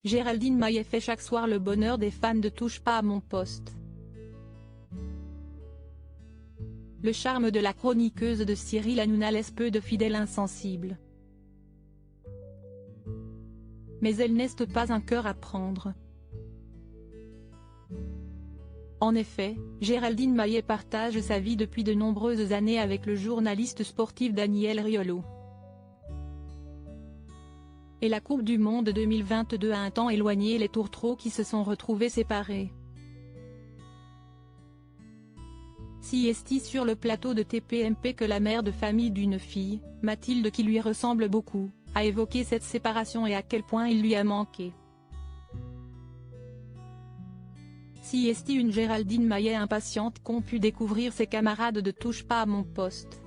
Géraldine Maillet fait chaque soir le bonheur des fans de Touche pas à mon poste. Le charme de la chroniqueuse de Cyril Hanouna laisse peu de fidèles insensibles. Mais elle n'est pas un cœur à prendre. En effet, Géraldine Maillet partage sa vie depuis de nombreuses années avec le journaliste sportif Daniel Riolo. Et la Coupe du Monde 2022 a un temps éloigné les tourtereaux qui se sont retrouvés séparés. Si est sur le plateau de TPMP que la mère de famille d'une fille, Mathilde qui lui ressemble beaucoup, a évoqué cette séparation et à quel point il lui a manqué. Si est une Géraldine Maillet impatiente qu'ont pu découvrir ses camarades de Touche pas à mon poste.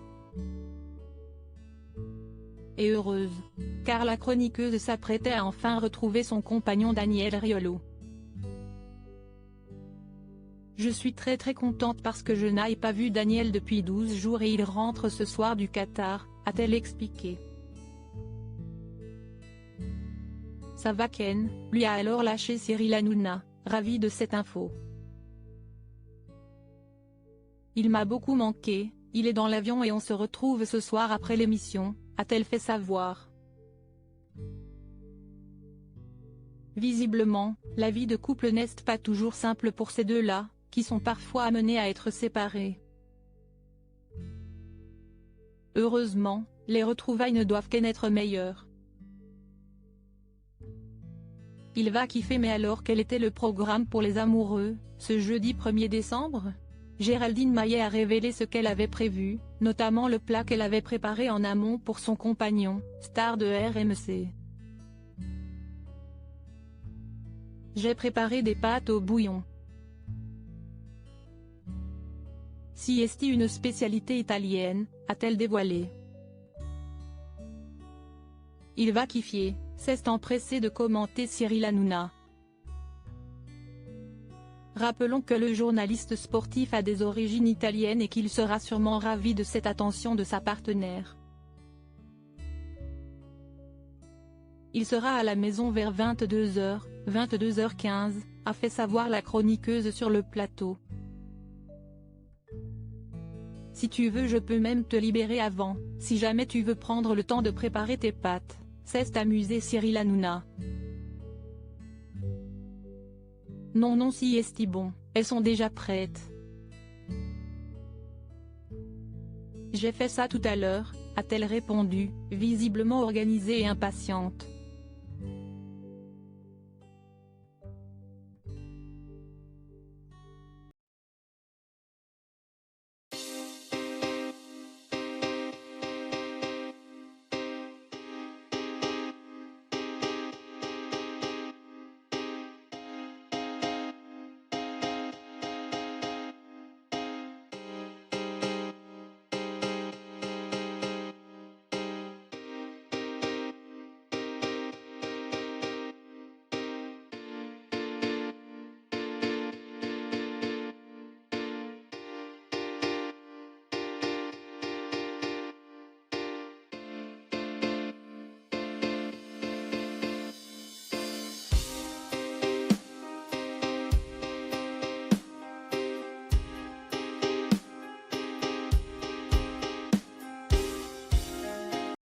Et heureuse, car la chroniqueuse s'apprêtait à enfin retrouver son compagnon Daniel Riolo. Je suis très contente parce que je n'ai pas vu Daniel depuis 12 jours et il rentre ce soir du Qatar, a-t-elle expliqué. Ça va Ken, lui a alors lâché Cyril Hanouna, ravi de cette info. Il m'a beaucoup manqué, il est dans l'avion et on se retrouve ce soir après l'émission, a-t-elle fait savoir. Visiblement, la vie de couple n'est pas toujours simple pour ces deux-là, qui sont parfois amenés à être séparés. Heureusement, les retrouvailles ne doivent qu'en être meilleures. Il va kiffer. Mais alors quel était le programme pour les amoureux, ce jeudi 1er décembre ? Géraldine Maillet a révélé ce qu'elle avait prévu, notamment le plat qu'elle avait préparé en amont pour son compagnon, star de RMC. J'ai préparé des pâtes au bouillon. Si est une spécialité italienne, a-t-elle dévoilé. Il va kiffer, s'est empressé de commenter Cyril Hanouna. Rappelons que le journaliste sportif a des origines italiennes et qu'il sera sûrement ravi de cette attention de sa partenaire. Il sera à la maison vers 22h, 22h15, a fait savoir la chroniqueuse sur le plateau. Si tu veux je peux même te libérer avant, si jamais tu veux prendre le temps de préparer tes pâtes, s'est amusé Cyril Hanouna. Non si est bon, elles sont déjà prêtes. J'ai fait ça tout à l'heure, a-t-elle répondu, visiblement organisée et impatiente.